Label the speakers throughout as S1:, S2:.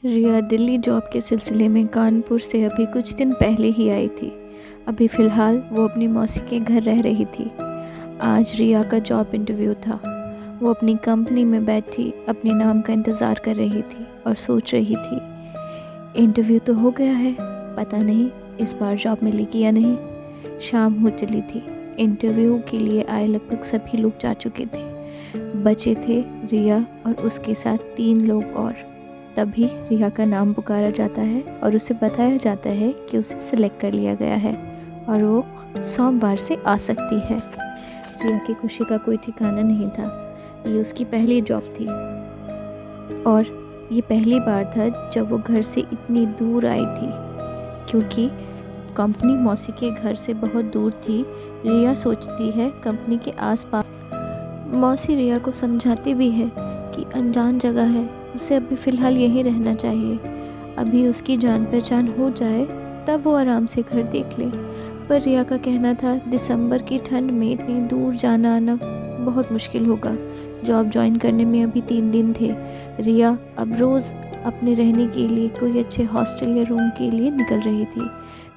S1: रिया Delhi job के सिलसिले में कानपुर से अभी कुछ दिन पहले ही आई थी। अभी फ़िलहाल वो अपनी मौसी के घर रह रही थी। आज रिया का जॉब इंटरव्यू था। वो अपनी कंपनी में बैठी अपने नाम का इंतज़ार कर रही थी और सोच रही थी, इंटरव्यू तो हो गया है, पता नहीं इस बार जॉब मिलेगी या नहीं। शाम हो चली थी। इंटरव्यू के लिए आए लगभग सभी लोग जा चुके थे। बचे थे रिया और उसके साथ 3 लोग और। तभी रिया का नाम पुकारा जाता है और उसे बताया जाता है कि उसे सिलेक्ट कर लिया गया है और वो सोमवार से आ सकती है। रिया की खुशी का कोई ठिकाना नहीं था। ये उसकी पहली जॉब थी और ये पहली बार था जब वो घर से इतनी दूर आई थी, क्योंकि कंपनी मौसी के घर से बहुत दूर थी। रिया सोचती है कंपनी के आसपास। मौसी रिया को समझाती भी है कि अनजान जगह है, उसे अभी फ़िलहाल यहीं रहना चाहिए। अभी उसकी जान पहचान हो जाए तब वो आराम से घर देख ले। पर रिया का कहना था दिसंबर की ठंड में इतनी दूर जाना आना बहुत मुश्किल होगा। जॉब ज्वाइन करने में अभी 3 दिन थे। रिया अब रोज़ अपने रहने के लिए कोई अच्छे हॉस्टल या रूम के लिए निकल रही थी।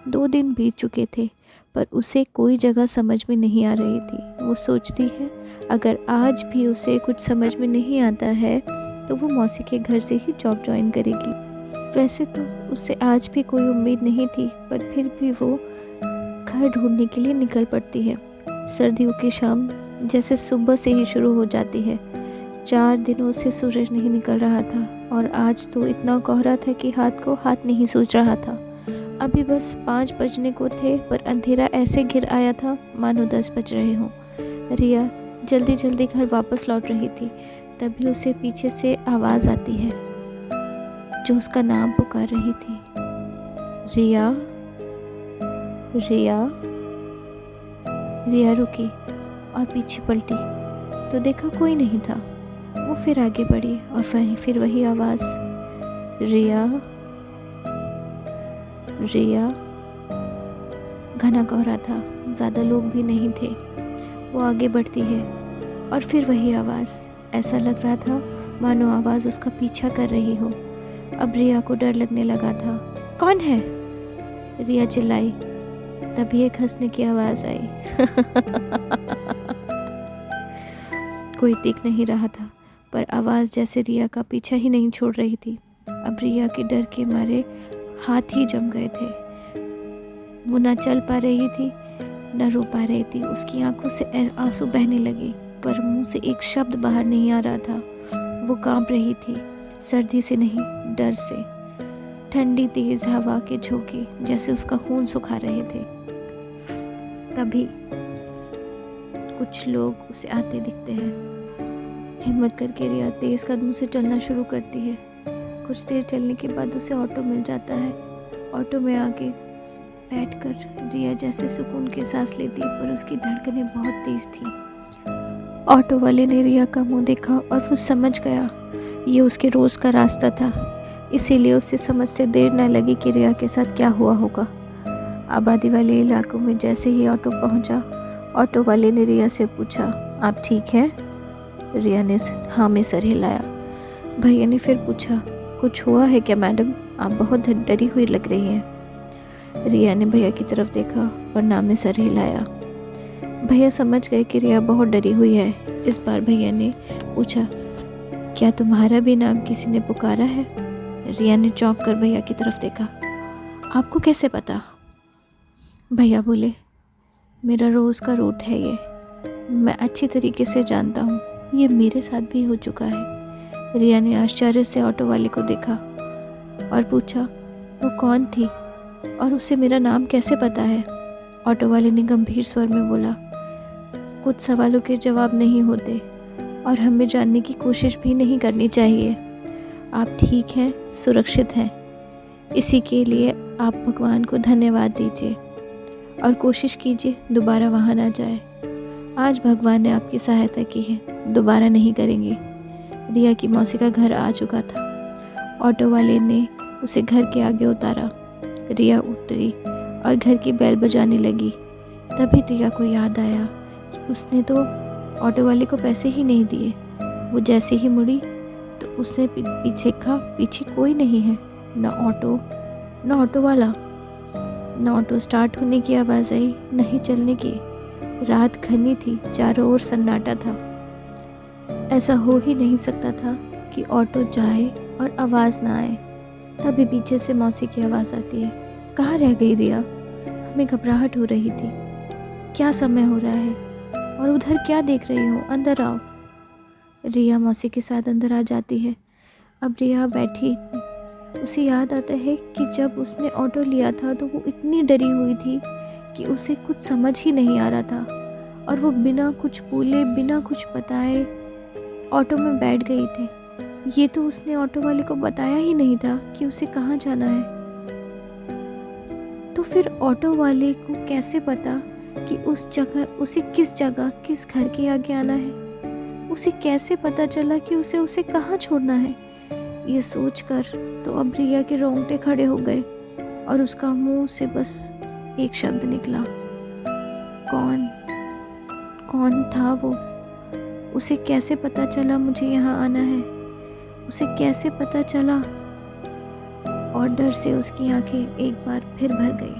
S1: 2 दिन बीत चुके थे पर उसे कोई जगह समझ में नहीं आ रही थी। वो सोचती है अगर आज भी उसे कुछ समझ में नहीं आता है तो वो मौसी के घर से ही जॉब ज्वाइन करेगी। वैसे तो उसे आज भी कोई उम्मीद नहीं थी, पर फिर भी वो घर ढूंढने के लिए निकल पड़ती है। सर्दियों की शाम जैसे सुबह से ही शुरू हो जाती है। 4 दिनों से सूरज नहीं निकल रहा था और आज तो इतना कोहरा था कि हाथ को हाथ नहीं सूझ रहा था। अभी बस 5 बजने को थे पर अंधेरा ऐसे घिर आया था मानो 10 बज रहे हों। रिया जल्दी जल्दी घर वापस लौट रही थी। तभी उसे पीछे से आवाज़ आती है जो उसका नाम पुकार रही थी, रिया। रिया। रिया रुकी और पीछे पलटी तो देखा कोई नहीं था। वो फिर आगे बढ़ी और फिर वही आवाज़, रिया। रिया। घना कोहरा था, ज़्यादा लोग भी नहीं थे। वो आगे बढ़ती है और फिर वही आवाज़। ऐसा लग रहा था मानो आवाज़ उसका पीछा कर रही हो। अब रिया को डर लगने लगा था। कौन है? रिया चिल्लाई। तभी एक हंसने की आवाज़ आई। कोई दिख नहीं रहा था पर आवाज़ जैसे रिया का पीछा ही नहीं छोड़ रही थी। अब रिया के डर के मारे हाथ ही जम गए थे। वो ना चल पा रही थी न रो पा रही थी। उसकी आंखों से आंसू बहने लगे पर मुंह से एक शब्द बाहर नहीं आ रहा था। वो कांप रही थी, सर्दी से नहीं डर से। ठंडी तेज हवा के झोंके जैसे उसका खून सुखा रहे थे। तभी कुछ लोग उसे आते दिखते हैं। हिम्मत करके रिया तेज कदमों से चलना शुरू करती है। कुछ देर चलने के बाद उसे ऑटो मिल जाता है। ऑटो में आके बैठकर रिया जैसे सुकून की सांस लेती है पर उसकी धड़कनें बहुत तेज थी। ऑटो वाले ने रिया का मुंह देखा और वो समझ गया ये उसके रोज़ का रास्ता था। इसीलिए उसे समझते देर न लगी कि रिया के साथ क्या हुआ होगा। आबादी वाले इलाकों में जैसे ही ऑटो पहुंचा, ऑटो वाले ने रिया से पूछा, आप ठीक हैं? रिया ने हाँ में सर हिलाया। भैया ने फिर पूछा, कुछ हुआ है क्या मैडम? आप बहुत डरी हुई लग रही हैं। रिया ने भैया की तरफ देखा और ना में सर हिलाया। भैया समझ गए कि रिया बहुत डरी हुई है। इस बार भैया ने पूछा, क्या तुम्हारा भी नाम किसी ने पुकारा है? रिया ने चौंक कर भैया की तरफ देखा। आपको कैसे पता? भैया बोले, मेरा रोज़ का रूट है ये, मैं अच्छी तरीके से जानता हूँ, ये मेरे साथ भी हो चुका है। रिया ने आश्चर्य से ऑटो वाले को देखा और पूछा, वो कौन थी और उसे मेरा नाम कैसे पता है? ऑटो वाले ने गंभीर स्वर में बोला, कुछ सवालों के जवाब नहीं होते और हमें जानने की कोशिश भी नहीं करनी चाहिए। आप ठीक हैं, सुरक्षित हैं, इसी के लिए आप भगवान को धन्यवाद दीजिए और कोशिश कीजिए दोबारा वहाँ ना जाए। आज भगवान ने आपकी सहायता की है, दोबारा नहीं करेंगे। रिया की मौसी का घर आ चुका था। ऑटो वाले ने उसे घर के आगे उतारा। रिया उतरी और घर की बेल बजाने लगी। तभी रिया को याद आया कि उसने तो ऑटो वाले को पैसे ही नहीं दिए। वो जैसे ही मुड़ी तो उसने पीछे देखा, पीछे कोई नहीं है, न ऑटो न ऑटो वाला। न ऑटो स्टार्ट होने की आवाज़ आई, न ही चलने की। रात घनी थी, चारों ओर सन्नाटा था। ऐसा हो ही नहीं सकता था कि ऑटो जाए और आवाज़ ना आए। तभी पीछे से मौसी की आवाज़ आती है, कहाँ रह गई रिया? हमें घबराहट हो रही थी। क्या समय हो रहा है और उधर क्या देख रही हो? अंदर आओ। रिया मौसी के साथ अंदर आ जाती है। अब रिया बैठी, उसे याद आता है कि जब उसने ऑटो लिया था तो वो इतनी डरी हुई थी कि उसे कुछ समझ ही नहीं आ रहा था, और वो बिना कुछ बोले, बिना कुछ बताए ऑटो में बैठ गई थी। ये तो उसने ऑटो वाले को बताया ही नहीं था कि उसे कहाँ जाना है। तो फिर ऑटो वाले को कैसे पता कि उसे किस जगह, किस घर के आगे आना है? उसे कैसे पता चला कि उसे कहाँ छोड़ना है? ये सोचकर तो अब रिया के रोंगटे खड़े हो गए और उसका मुंह से बस एक शब्द निकला, कौन? कौन था वो? उसे कैसे पता चला मुझे यहाँ आना है? उसे कैसे पता चला? और डर से उसकी आंखें एक बार फिर भर गई।